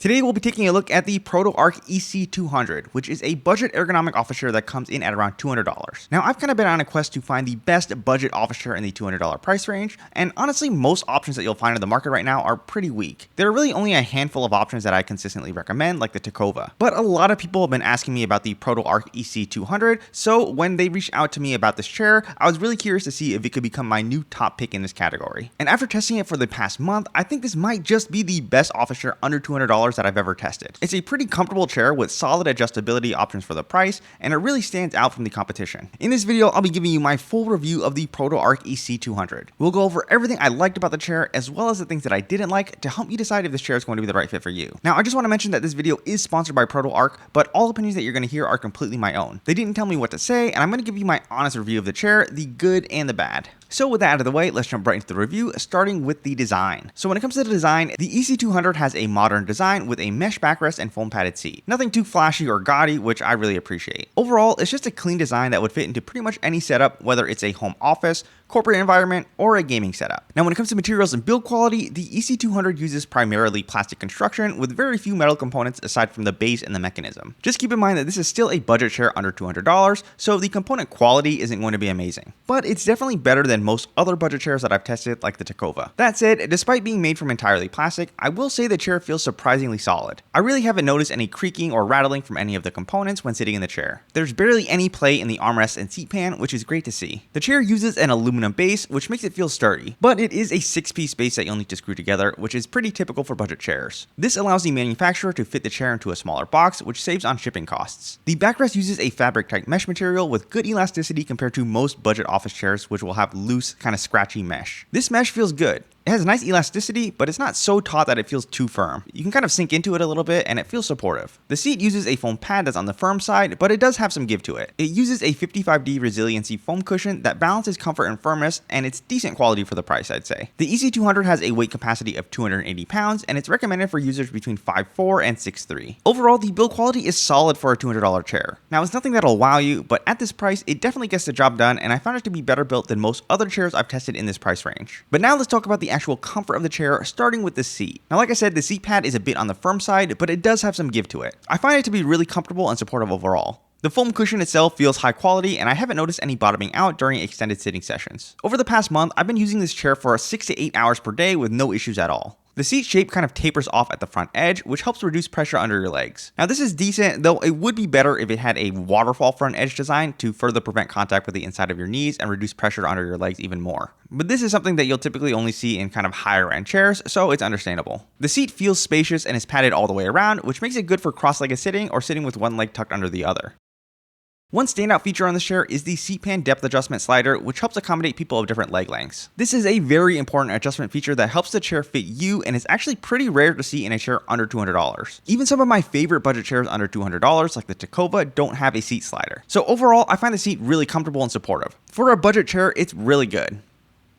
Today we'll be taking a look at the ProtoArc EC-200, which is a budget ergonomic office chair that comes in at around $200. Now I've kind of been on a quest to find the best budget office chair in the $200 price range, and honestly most options that you'll find in the market right now are pretty weak. There are really only a handful of options that I consistently recommend, like the Tacova. But a lot of people have been asking me about the ProtoArc EC-200, so when they reached out to me about this chair, I was really curious to see if it could become my new top pick in this category. And after testing it for the past month, I think this might just be the best office chair under $200 that I've ever tested. It's a pretty comfortable chair with solid adjustability options for the price, and it really stands out from the competition. In this video, I'll be giving you my full review of the ProtoArc EC-200. We'll go over everything I liked about the chair, as well as the things that I didn't like, to help you decide if this chair is going to be the right fit for you. Now, I just want to mention that this video is sponsored by ProtoArc, but all opinions that you're going to hear are completely my own. They didn't tell me what to say, and I'm going to give you my honest review of the chair, the good and the bad. So with that out of the way, let's jump right into the review, starting with the design. So when it comes to the design, the EC200 has a modern design with a mesh backrest and foam padded seat. Nothing too flashy or gaudy, which I really appreciate. Overall, it's just a clean design that would fit into pretty much any setup, whether it's a home office, corporate environment, or a gaming setup. Now when it comes to materials and build quality, the EC200 uses primarily plastic construction with very few metal components aside from the base and the mechanism. Just keep in mind that this is still a budget chair under $200, so the component quality isn't going to be amazing. But it's definitely better than most other budget chairs that I've tested, like the Tacova. That said, despite being made from entirely plastic, I will say the chair feels surprisingly solid. I really haven't noticed any creaking or rattling from any of the components when sitting in the chair. There's barely any play in the armrest and seat pan, which is great to see. The chair uses an aluminum base, which makes it feel sturdy, but it is a 6-piece base that you'll need to screw together, which is pretty typical for budget chairs. This allows the manufacturer to fit the chair into a smaller box, which saves on shipping costs. The backrest uses a fabric-type mesh material with good elasticity compared to most budget office chairs, which will have loose, kind of scratchy mesh. This mesh feels good. It has nice elasticity, but it's not so taut that it feels too firm. You can kind of sink into it a little bit and it feels supportive. The seat uses a foam pad that's on the firm side, but it does have some give to it. It uses a 55D resiliency foam cushion that balances comfort and firmness, and it's decent quality for the price, I'd say. The EC200 has a weight capacity of 280 pounds, and it's recommended for users between 5'4 and 6'3. Overall, the build quality is solid for a $200 chair. Now, it's nothing that'll wow you, but at this price, it definitely gets the job done, and I found it to be better built than most other chairs I've tested in this price range. But now let's talk about the actual comfort of the chair, starting with the seat. Now, like I said, the seat pad is a bit on the firm side, but it does have some give to it. I find it to be really comfortable and supportive overall. The foam cushion itself feels high quality, and I haven't noticed any bottoming out during extended sitting sessions. Over the past month, I've been using this chair for 6 to 8 hours per day with no issues at all. The seat shape kind of tapers off at the front edge, which helps reduce pressure under your legs. Now this is decent, though it would be better if it had a waterfall front edge design to further prevent contact with the inside of your knees and reduce pressure under your legs even more. But this is something that you'll typically only see in kind of higher end chairs, so it's understandable. The seat feels spacious and is padded all the way around, which makes it good for cross-legged sitting or sitting with one leg tucked under the other. One standout feature on this chair is the seat pan depth adjustment slider, which helps accommodate people of different leg lengths. This is a very important adjustment feature that helps the chair fit you, and is actually pretty rare to see in a chair under $200. Even some of my favorite budget chairs under $200, like the Tacova, don't have a seat slider. So overall, I find the seat really comfortable and supportive. For a budget chair, it's really good.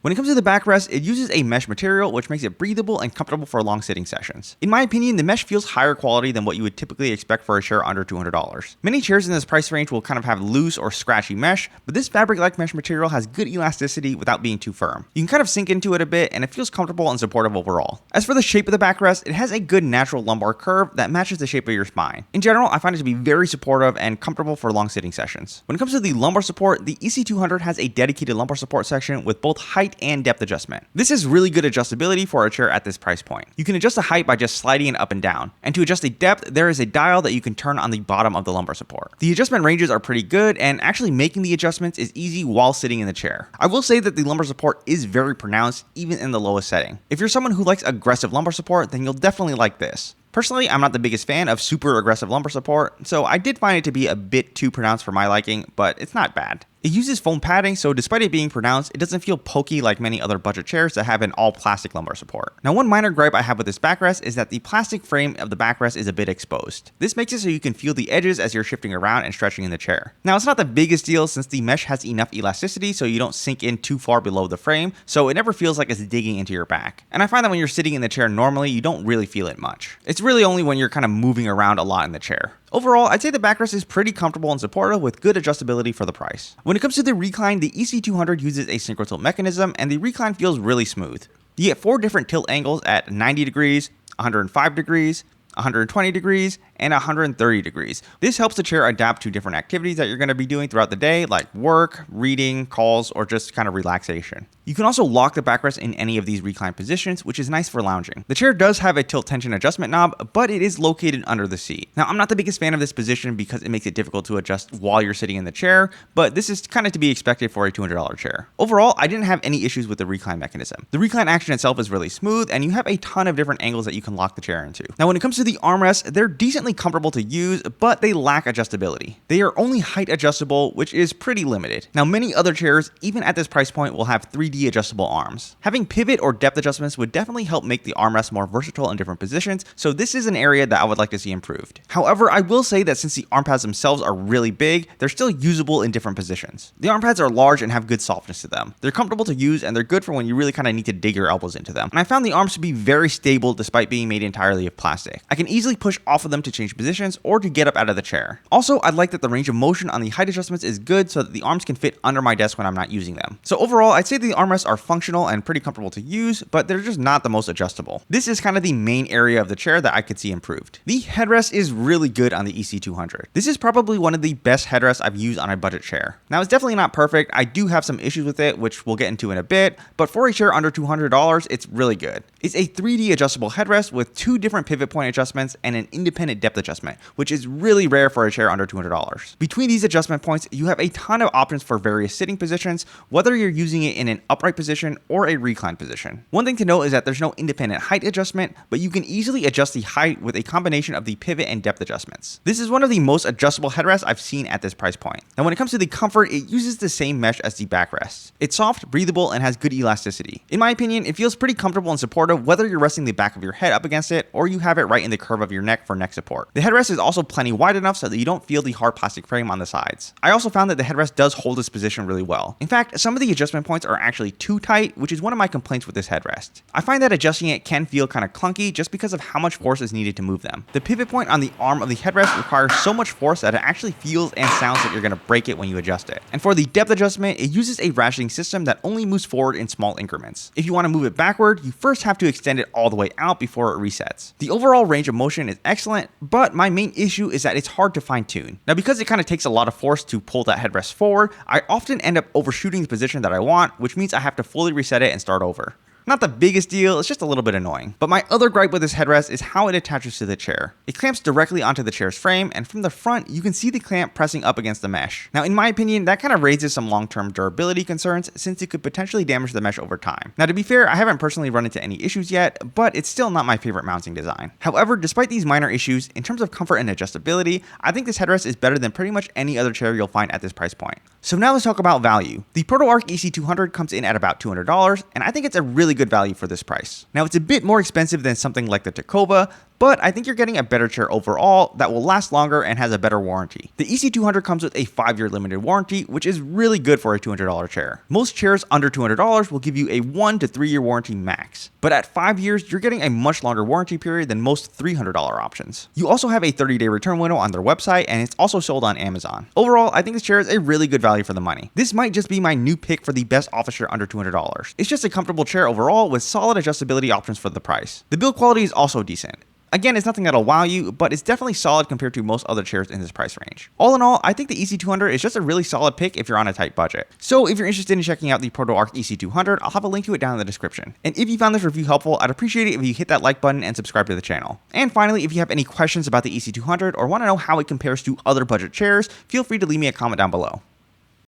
When it comes to the backrest, it uses a mesh material, which makes it breathable and comfortable for long sitting sessions. In my opinion, the mesh feels higher quality than what you would typically expect for a chair under $200. Many chairs in this price range will kind of have loose or scratchy mesh, but this fabric-like mesh material has good elasticity without being too firm. You can kind of sink into it a bit, and it feels comfortable and supportive overall. As for the shape of the backrest, it has a good natural lumbar curve that matches the shape of your spine. In general, I find it to be very supportive and comfortable for long sitting sessions. When it comes to the lumbar support, the EC200 has a dedicated lumbar support section with both height and depth adjustment. This is really good adjustability for a chair at this price point. You can adjust the height by just sliding it up and down, and to adjust the depth, there is a dial that you can turn on the bottom of the lumbar support. The adjustment ranges are pretty good, and actually making the adjustments is easy while sitting in the chair. I will say that the lumbar support is very pronounced even in the lowest setting. If you're someone who likes aggressive lumbar support, then you'll definitely like this. Personally, I'm not the biggest fan of super aggressive lumbar support, so I did find it to be a bit too pronounced for my liking, but it's not bad. It uses foam padding, so despite it being pronounced, it doesn't feel pokey like many other budget chairs that have an all-plastic lumbar support. Now, one minor gripe I have with this backrest is that the plastic frame of the backrest is a bit exposed. This makes it so you can feel the edges as you're shifting around and stretching in the chair. Now, it's not the biggest deal since the mesh has enough elasticity so you don't sink in too far below the frame, so it never feels like it's digging into your back. And I find that when you're sitting in the chair normally, you don't really feel it much. It's really only when you're kind of moving around a lot in the chair. Overall, I'd say the backrest is pretty comfortable and supportive with good adjustability for the price. When it comes to the Recline, the EC200 uses a synchro tilt mechanism, and the Recline feels really smooth. You get 4 different tilt angles at 90 degrees, 105 degrees, 120 degrees, and 130 degrees. This helps the chair adapt to different activities that you're going to be doing throughout the day, like work, reading, calls, or just kind of relaxation. You can also lock the backrest in any of these recline positions, which is nice for lounging. The chair does have a tilt tension adjustment knob, but it is located under the seat. Now, I'm not the biggest fan of this position because it makes it difficult to adjust while you're sitting in the chair, but this is kind of to be expected for a $200 chair. Overall, I didn't have any issues with the recline mechanism. The recline action itself is really smooth, and you have a ton of different angles that you can lock the chair into. Now, when it comes to the armrests, they're decently comfortable to use, but they lack adjustability. They are only height adjustable, which is pretty limited. Now, many other chairs, even at this price point, will have 3D adjustable arms. Having pivot or depth adjustments would definitely help make the armrest more versatile in different positions, so this is an area that I would like to see improved. However, I will say that since the arm pads themselves are really big, they're still usable in different positions. The arm pads are large and have good softness to them. They're comfortable to use, and they're good for when you really kind of need to dig your elbows into them. And I found the arms to be very stable despite being made entirely of plastic. I can easily push off of them to change positions or to get up out of the chair. Also, I like that the range of motion on the height adjustments is good so that the arms can fit under my desk when I'm not using them. So overall, I'd say the armrests are functional and pretty comfortable to use, but they're just not the most adjustable. This is kind of the main area of the chair that I could see improved. The headrest is really good on the EC200. This is probably one of the best headrests I've used on a budget chair. Now, it's definitely not perfect. I do have some issues with it, which we'll get into in a bit, but for a chair under $200, it's really good. It's a 3D adjustable headrest with 2 different pivot point adjustments and an independent depth adjustment, which is really rare for a chair under $200. Between these adjustment points, you have a ton of options for various sitting positions, whether you're using it in an upright position or a recline position. One thing to note is that there's no independent height adjustment, but you can easily adjust the height with a combination of the pivot and depth adjustments. This is one of the most adjustable headrests I've seen at this price point. Now, when it comes to the comfort, it uses the same mesh as the backrest. It's soft, breathable, and has good elasticity. In my opinion, it feels pretty comfortable and supportive whether you're resting the back of your head up against it or you have it right in the curve of your neck for neck support. The headrest is also plenty wide enough so that you don't feel the hard plastic frame on the sides. I also found that the headrest does hold its position really well. In fact, some of the adjustment points are actually too tight, which is one of my complaints with this headrest. I find that adjusting it can feel kind of clunky just because of how much force is needed to move them. The pivot point on the arm of the headrest requires so much force that it actually feels and sounds like you're going to break it when you adjust it. And for the depth adjustment, it uses a ratcheting system that only moves forward in small increments. If you want to move it backward, you first have to extend it all the way out before it resets. The overall range of motion is excellent, but my main issue is that it's hard to fine tune. Now, because it kind of takes a lot of force to pull that headrest forward, I often end up overshooting the position that I want, which means I have to fully reset it and start over. Not the biggest deal, it's just a little bit annoying. But my other gripe with this headrest is how it attaches to the chair. It clamps directly onto the chair's frame, and from the front, you can see the clamp pressing up against the mesh. Now, in my opinion, that kind of raises some long-term durability concerns since it could potentially damage the mesh over time. Now, to be fair, I haven't personally run into any issues yet, but it's still not my favorite mounting design. However, despite these minor issues, in terms of comfort and adjustability, I think this headrest is better than pretty much any other chair you'll find at this price point. So now let's talk about value. The ProtoArc EC200 comes in at about $200, and I think it's a really good value for this price. Now, it's a bit more expensive than something like the Tacova, but I think you're getting a better chair overall that will last longer and has a better warranty. The EC200 comes with a 5-year limited warranty, which is really good for a $200 chair. Most chairs under $200 will give you a 1 to 3 year warranty max, but at 5 years, you're getting a much longer warranty period than most $300 options. You also have a 30-day return window on their website, and it's also sold on Amazon. Overall, I think this chair is a really good value for the money. This might just be my new pick for the best office chair under $200. It's just a comfortable chair overall with solid adjustability options for the price. The build quality is also decent. Again, it's nothing that'll wow you, but it's definitely solid compared to most other chairs in this price range. All in all, I think the EC200 is just a really solid pick if you're on a tight budget. So if you're interested in checking out the ProtoArc EC200, I'll have a link to it down in the description. And if you found this review helpful, I'd appreciate it if you hit that like button and subscribe to the channel. And finally, if you have any questions about the EC200 or want to know how it compares to other budget chairs, feel free to leave me a comment down below.